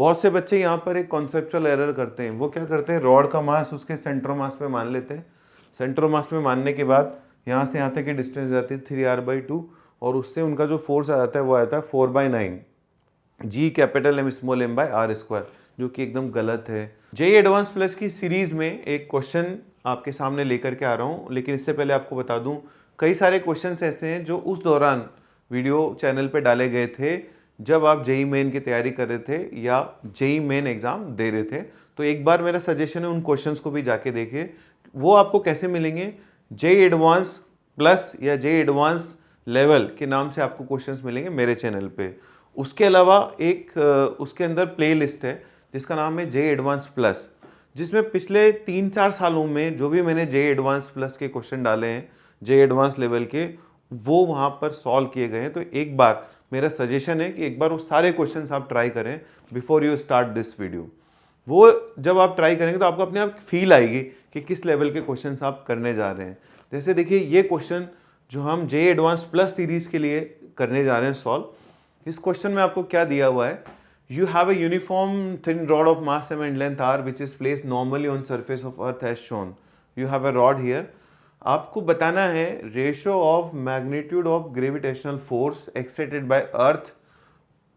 बहुत से बच्चे यहाँ पर एक कॉन्सेप्चुअल एरर करते हैं। वो क्या करते हैं, रॉड का मास उसके सेंटर मास पे मान लेते हैं। सेंटर मास पे मानने के बाद यहाँ से यहाँ तक की डिस्टेंस जाती है 3r/2 और उससे उनका जो फोर्स आ जाता है वो आता है 4/9 G capital M small m by r square, जो कि एकदम गलत है। जेईई एडवांस प्लस की सीरीज में एक क्वेश्चन आपके सामने लेकर के आ रहा हूँ, लेकिन इससे पहले आपको बता दूं कई सारे क्वेश्चंस ऐसे हैं जो उस दौरान वीडियो चैनल पे डाले गए थे जब आप जेईई मेन की तैयारी कर रहे थे या जेईई मेन एग्जाम दे रहे थे। तो एक बार मेरा सजेशन है उन क्वेश्चंस को भी जाके देखिए। वो आपको कैसे मिलेंगे, जेईई एडवांस प्लस या जेईई एडवांस लेवल के नाम से आपको क्वेश्चंस मिलेंगे मेरे चैनल पे। उसके अलावा एक उसके अंदर प्लेलिस्ट है जिसका नाम है जेईई एडवांस प्लस, जिसमें पिछले 3-4 सालों में जो भी मैंने जेईई एडवांस प्लस के क्वेश्चन डाले हैं जेईई एडवांस लेवल के, वो वहाँ पर सॉल्व किए गए हैं। तो एक बार मेरा सजेशन है कि एक बार वो सारे क्वेश्चंस आप ट्राई करें before you start this video. वो जब आप ट्राई करेंगे तो आपको अपने आप फील आएगी कि किस लेवल के क्वेश्चंस आप करने जा रहे हैं। जैसे देखिए ये क्वेश्चन जो हम जेईई एडवांस प्लस सीरीज के लिए करने जा रहे हैं सॉल्व, इस क्वेश्चन में आपको क्या दिया हुआ है, you have a uniform thin rod of mass m and length r which is placed normally on surface of earth as shown. You have a rod here. आपको बताना है ratio of magnitude of gravitational force exerted by earth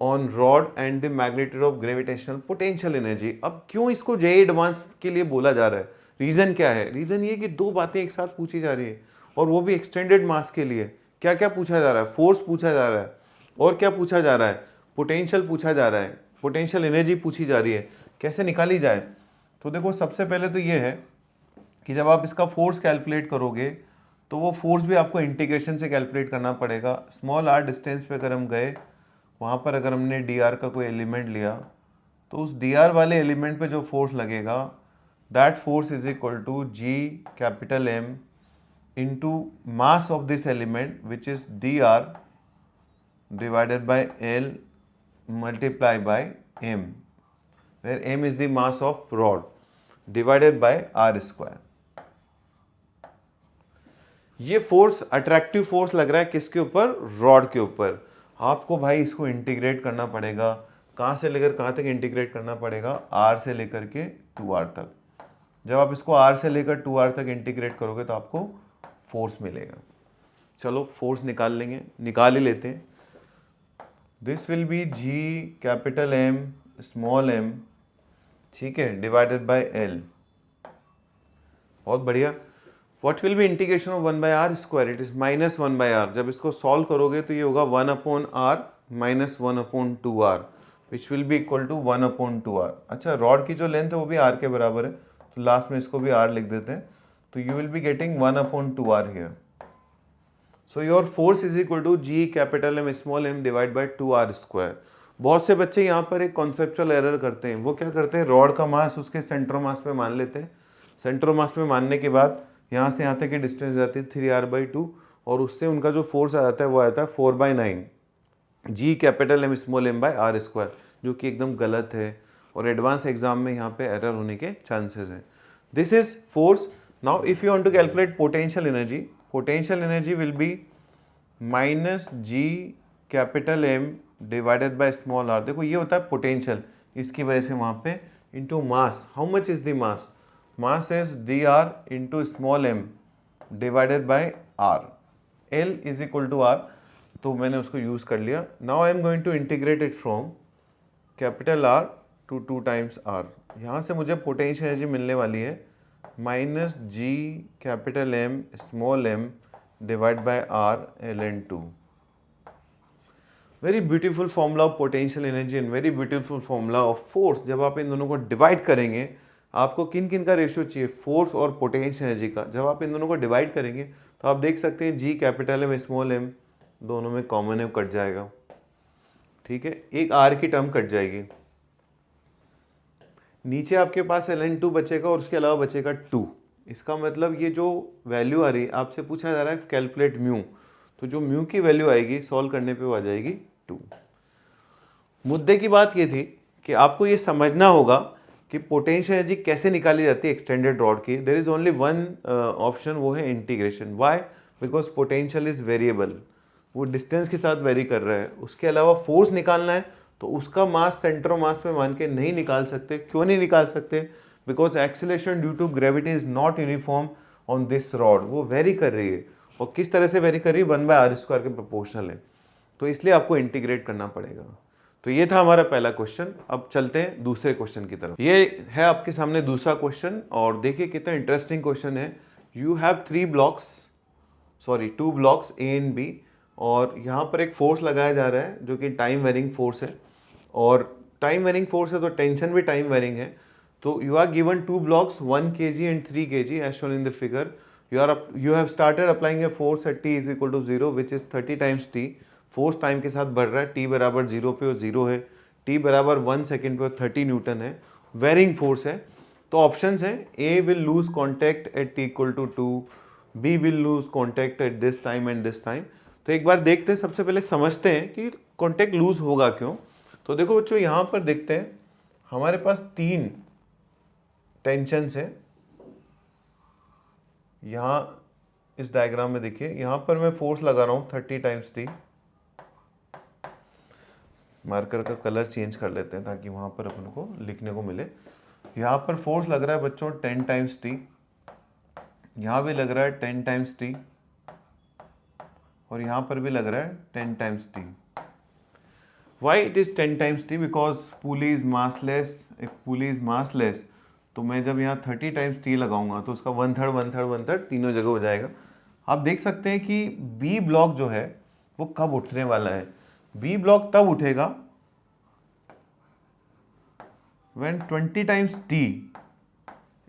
on rod and the magnitude of gravitational potential energy. अब क्यों इसको JEE advance के लिए बोला जा रहा है, रीजन क्या है? रीजन ये कि दो बातें एक साथ पूछी जा रही है और वो भी एक्सटेंडेड मास के लिए। क्या क्या पूछा जा रहा है? फोर्स पूछा जा रहा है और क्या पूछा जा रहा है, पोटेंशियल पूछा जा रहा है, पोटेंशियल एनर्जी पूछी जा रही है। कैसे निकाली जाए? तो देखो सबसे पहले तो ये है कि जब आप इसका फोर्स कैलकुलेट करोगे तो वो फोर्स भी आपको इंटीग्रेशन से कैलकुलेट करना पड़ेगा। स्मॉल r डिस्टेंस पे अगर हम गए, वहाँ पर अगर हमने dr का कोई एलिमेंट लिया तो उस dr वाले एलिमेंट पे जो फोर्स लगेगा that force is equal to G capital M into mass of this element which is dr divided by L multiply by M, where M is the mass of rod divided by R square। ये force attractive force लग रहा है किसके ऊपर? Rod के ऊपर। आपको भाई इसको इंटीग्रेट करना पड़ेगा। कहाँ से लेकर कहाँ तक इंटीग्रेट करना पड़ेगा? R से लेकर के 2R तक। जब आप इसको R से लेकर 2R तक इंटीग्रेट करोगे तो आपको फोर्स मिलेगा। चलो फोर्स निकाल लेंगे, निकाल ही लेते हैं। This will be G capital M small m, ठीक है, डिवाइडेड बाय L। बहुत बढ़िया। What will be integration of 1/r square? It is -1/r। जब इसको सॉल्व करोगे तो ये होगा 1/r minus 1/2r which will be equal to 1/2r। अच्छा, रॉड की जो लेंथ है वो भी r के बराबर है, तो लास्ट में इसको भी r लिख देते हैं। तो you will be getting 1/2r here. So your force is equal to G capital M small m divide by 2r square. बहुत से बच्चे यहाँ पर एक कॉन्सेप्चुअल एरर करते हैं। वो क्या करते हैं, रॉड का मास उसके सेंटर मास पे मान लेते हैं। सेंटर मास पे मानने के बाद यहाँ से यहाँ तक की डिस्टेंस जाती है 3r/2 और उससे उनका जो फोर्स आ जाता है वो आता है 4/9 G capital M small m by r square, जो कि एकदम गलत है और एडवांस एग्जाम में यहाँ पे एरर होने के चांसेस हैं। This is force. Now if you want to calculate potential energy, potential energy will be minus G capital M divided by small r। देखो ये होता है पोटेंशियल, इसकी वजह से वहाँ पे into mass. How much is the mass? Mass is dr into small m divided by r। L is equal to r, तो मैंने उसको यूज कर लिया। Now I am going to integrate it from capital R to 2 times r। यहाँ से मुझे potential energy मिलने वाली है minus G capital M small m divide by r ln2। Very beautiful formula of potential energy and very beautiful formula of force. जब आप इन दोनों को डिवाइड करेंगे, आपको किन किन का रेशियो चाहिए, फोर्स और पोटेंशियल एनर्जी का। जब आप इन दोनों को डिवाइड करेंगे तो आप देख सकते हैं G capital M small m दोनों में कॉमन है, कट जाएगा, ठीक है, एक r की टर्म कट जाएगी। नीचे आपके पास ln2 बचेगा और उसके अलावा बचेगा 2। इसका मतलब ये जो वैल्यू आ रही है, आपसे पूछा जा रहा है कैलकुलेट म्यू, तो जो म्यू की वैल्यू आएगी सॉल्व करने पे वो आ जाएगी 2। मुद्दे की बात ये थी कि आपको ये समझना होगा कि पोटेंशियल एनर्जी कैसे निकाली जाती है एक्सटेंडेड रॉड की। There is only one option, वो है integration. Why? Because potential is variable, वो डिस्टेंस के साथ वेरी कर रहा है। उसके अलावा फोर्स निकालना है तो उसका मास सेंटर ऑफ मास में मान के नहीं निकाल सकते। क्यों नहीं निकाल सकते? Because acceleration due to gravity is not uniform on this rod, वो वेरी कर रही है। और किस तरह से वेरी कर रही है? 1/r² के प्रोपोर्शनल है, तो इसलिए आपको इंटीग्रेट करना पड़ेगा। तो ये था हमारा पहला क्वेश्चन। अब चलते हैं दूसरे क्वेश्चन की तरफ। ये है आपके सामने दूसरा क्वेश्चन, और देखिए कितना इंटरेस्टिंग क्वेश्चन है। You have 2 blocks A and B, और यहाँ पर एक फोर्स लगाया जा रहा है जो कि टाइम वेरिंग फोर्स है, और टाइम वेरिंग फोर्स है तो टेंशन भी टाइम वेरिंग है। तो you are given 2 blocks 1 kg and 3 kg as shown in the figure. You have started applying a force at t is equal to 0 which is 30 times t. Force time के साथ बढ़ रहा है, t बराबर 0 पे और 0 है, t बराबर 1 सेकेंड पे और 30 न्यूटन है, वेरिंग फोर्स है। तो ऑप्शंस हैं, A will lose contact at t equal to 2, B will lose contact at this time and this time. तो एक बार देखते हैं, सबसे पहले समझते हैं कि कॉन्टैक्ट लूज होगा क्यों। तो देखो बच्चों, यहाँ पर देखते हैं हमारे पास 3 टेंशन्स है। यहाँ इस डायग्राम में देखिए, यहाँ पर मैं फोर्स लगा रहा हूँ 30 टाइम्स t। मार्कर का कलर चेंज कर लेते हैं ताकि वहाँ पर अपन को लिखने को मिले। यहाँ पर फोर्स लग रहा है बच्चों 10 टाइम्स t, यहाँ भी लग रहा है 10 टाइम्स t, और यहाँ पर भी लग रहा है 10 times t। Why it is 10 times t? Because pulley is massless. If pulley is massless, तो मैं जब यहाँ 30 टाइम्स t लगाऊंगा तो उसका 1/3 1/3 1/3 तीनों जगह हो जाएगा। आप देख सकते हैं कि B ब्लॉक जो है वो कब उठने वाला है। B ब्लॉक तब उठेगा when 20 times t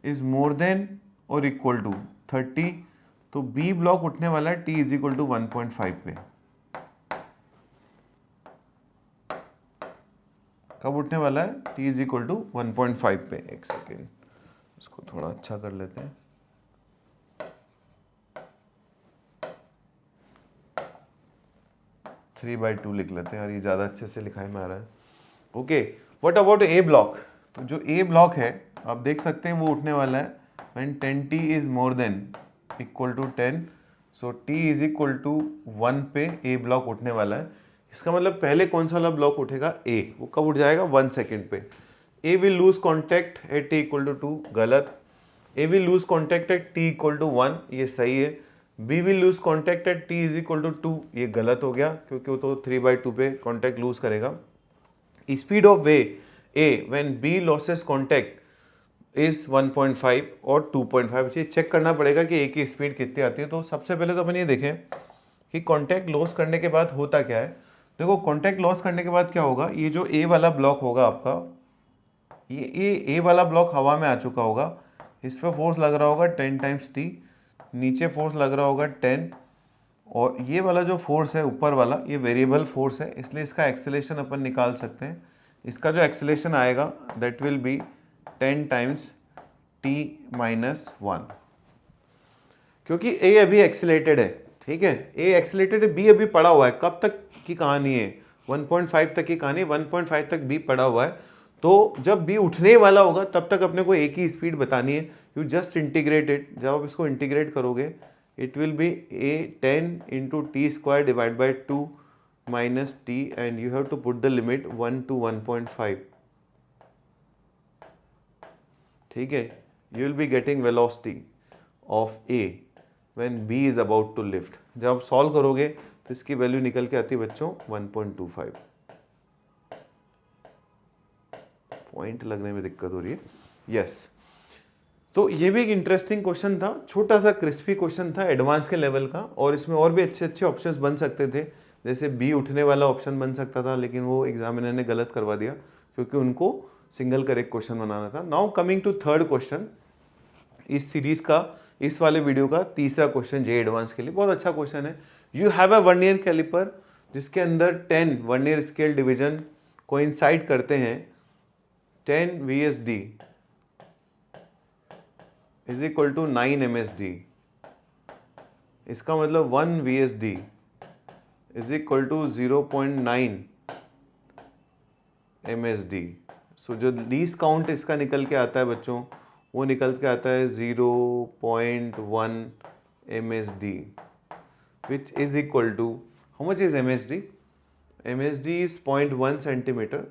is more than or equal to 30। तो B ब्लॉक उठने वाला है t is equal to 1.5 पे। कब उठने वाला है? t इज इक्वल टू 1.5 पे। एक सेकेंड, इसको थोड़ा अच्छा कर लेते हैं। थ्री बाई टू लिख लेते हैं, और ये ज़्यादा अच्छे से लिखाई में आ रहा है। Okay, what about A block? तो जो ए ब्लॉक है आप देख सकते हैं वो उठने वाला है when 10t is more than equal to 10। So t is equal to 1 पे ए ब्लॉक उठने वाला है। इसका मतलब पहले कौन सा वाला ब्लॉक उठेगा? ए। वो कब उठ जाएगा? 1 सेकेंड पे। A will lose contact at t equal to 2, गलत। A will lose contact at t equal to 1, ये सही है। B will lose contact at t is equal to 2, ये गलत हो गया क्योंकि वो तो 3/2 पे कॉन्टैक्ट लूज करेगा। स्पीड ऑफ वे A when B loses contact is 1.5 और 2.5। ये चेक करना पड़ेगा कि ए की स्पीड कितनी आती है। तो सबसे पहले तो अपन ये देखें कि कॉन्टैक्ट लॉस करने के बाद होता क्या है। देखो, कॉन्टैक्ट लॉस करने के बाद क्या होगा, ये जो ए वाला ब्लॉक होगा आपका, ये ए वाला ब्लॉक हवा में आ चुका होगा, इस पर फोर्स लग रहा होगा 10 टाइम्स t, नीचे फोर्स लग रहा होगा 10, और ये वाला जो फोर्स है ऊपर वाला, ये वेरिएबल फोर्स है, इसलिए इसका एक्सेलेरेशन अपन निकाल सकते हैं। इसका जो एक्सेलेरेशन आएगा that will be 10 times t minus 1, क्योंकि ए अभी एक्सेलेरेटेड है। ठीक है, ए एक्सेलेरेटेड है, बी अभी पड़ा हुआ है। कब तक की कहानी है? 1.5 तक की कहानी। 1.5 तक बी पड़ा हुआ है, तो जब बी उठने वाला होगा तब तक अपने को ए की स्पीड बतानी है। You just integrate it. जब आप इसको इंटीग्रेट करोगे it will be a 10 into t² divide by 2 minus t, and you have to put the limit 1 to 1.5। ठीक है, you will be getting velocity of A when B is about to lift. जब आप solve करोगे तो इसकी value निकल के आती है बच्चों 1.25। पॉइंट लगने में दिक्कत हो रही है। यस, तो ये भी एक इंटरेस्टिंग क्वेश्चन था, छोटा सा क्रिस्पी क्वेश्चन था एडवांस के लेवल का, और इसमें और भी अच्छे अच्छे ऑप्शंस बन सकते थे। जैसे बी उठने वाला ऑप्शन बन सकता था, लेकिन वो एग्जामिनर ने गलत करवा दिया क्योंकि उनको सिंगल करेक्ट क्वेश्चन बनाना था। Now coming to third question, इस सीरीज का, इस वाले वीडियो का तीसरा क्वेश्चन जे एडवांस के लिए बहुत अच्छा क्वेश्चन है। You have a vernier caliper जिसके अंदर 10 वर्नियर स्केल डिवीजन कोइंसाइड करते हैं। 10 VSD is equal to 9 MSD। इसका मतलब 1 VSD is equal to 0.9 MSD। So जो लीस्ट काउंट इसका निकल के आता है बच्चों, वो निकल के आता है 0.1 MSD, which is equal to, how much is MSD? MSD is 0.1 centimeter,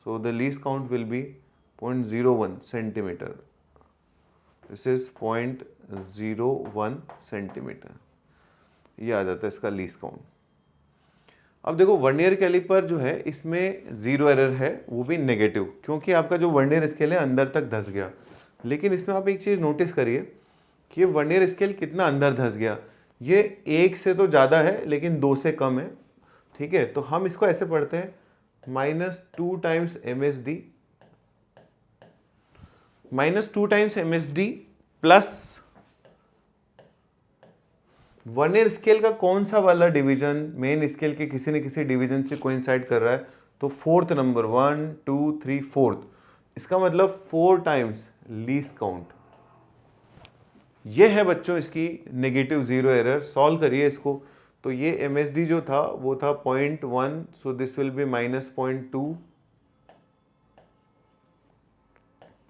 so the least count will be 0.01 centimeter. This is 0.01 centimetre, ये आ जाता है इसका लीस्ट काउंट। अब देखो वर्नियर कैलिपर जो है इसमें जीरो एरर है, वो भी नेगेटिव, क्योंकि आपका जो वर्नियर स्केल है अंदर तक धंस गया। लेकिन इसमें आप एक चीज़ नोटिस करिए कि ये वर्नियर स्केल कितना अंदर धंस गया। ये 1 से तो ज़्यादा है लेकिन 2 से कम है, ठीक है। तो हम इसको ऐसे पढ़ते हैं -2 times MSD, -2 times MSD plus vernier scale का कौन सा वाला डिवीजन मेन स्केल के किसी न किसी डिवीजन से कोइंसाइड कर रहा है, तो फोर्थ नंबर 1 2 3 फोर्थ, इसका मतलब 4 टाइम्स लीस्ट काउंट। ये है बच्चों इसकी नेगेटिव जीरो एरर। सॉल्व करिए इसको, तो ये MSD जो था वो था 0.1, so this will B -0.2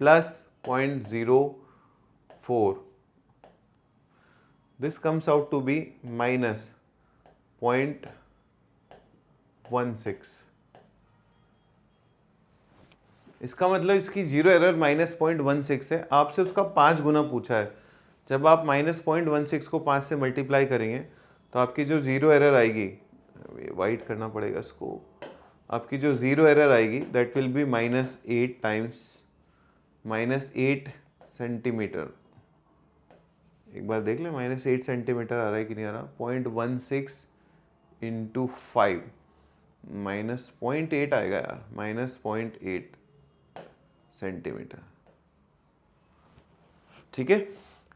plus 0.04, this comes out to be -0.16। इसका मतलब इसकी जीरो एरर -0.16 है। आपसे उसका 5 गुना पूछा है। जब आप -0.16 को 5 से मल्टीप्लाई करेंगे तो आपकी जो जीरो एरर आएगी, वाइट करना पड़ेगा इसको, आपकी जो जीरो एरर आएगी that will be -8 times -8 centimetre. एक बार देख ले -8 सेंटीमीटर आ रहा है कि नहीं आ रहा। 0.16 इंटू 5 -0.8 आएगा यार, -0.8 सेंटीमीटर, ठीक है।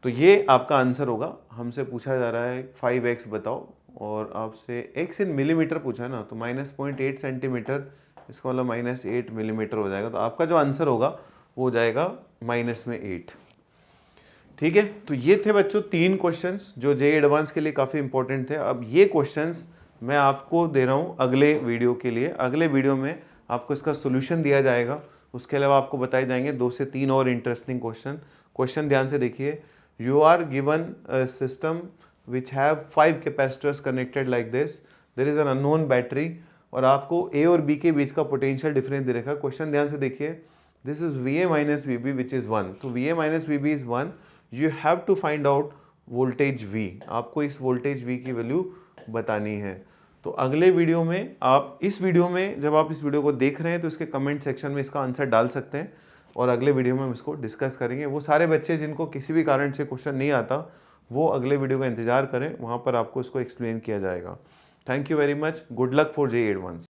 तो ये आपका आंसर होगा। हमसे पूछा जा रहा है 5x बताओ, और आपसे x इन मिलीमीटर पूछा है ना, तो -0.8 सेंटीमीटर, इसका मतलब -8 मिलीमीटर हो जाएगा। तो आपका जो आंसर होगा वो हो जाएगा -8, ठीक है। तो ये थे बच्चों 3 क्वेश्चंस जो JEE एडवांस के लिए काफ़ी इंपॉर्टेंट थे। अब ये क्वेश्चंस मैं आपको दे रहा हूँ अगले वीडियो के लिए। अगले वीडियो में आपको इसका सोल्यूशन दिया जाएगा। उसके अलावा आपको बताए जाएंगे 2 से 3 और इंटरेस्टिंग क्वेश्चन ध्यान से देखिए। You are given a system which have 5 capacitors connected like this, there is an unknown battery, और आपको A और B के बीच का पोटेंशियल डिफरेंस दे रखा है। क्वेश्चन ध्यान से देखिए, this is VA minus VB which is 1, तो VA minus VB is 1, you have to find out voltage V। आपको इस वोल्टेज V की वैल्यू बतानी है। तो अगले वीडियो में आप इस वीडियो में जब आप इस वीडियो को देख रहे हैं तो इसके कमेंट सेक्शन में इसका आंसर डाल सकते हैं, और अगले वीडियो में हम इसको डिस्कस करेंगे। वो सारे बच्चे जिनको किसी भी कारण से क्वेश्चन नहीं आता वो अगले वीडियो का इंतजार करें, वहाँ पर आपको इसको एक्सप्लेन किया जाएगा। Thank you very much. Good luck for JEE advance.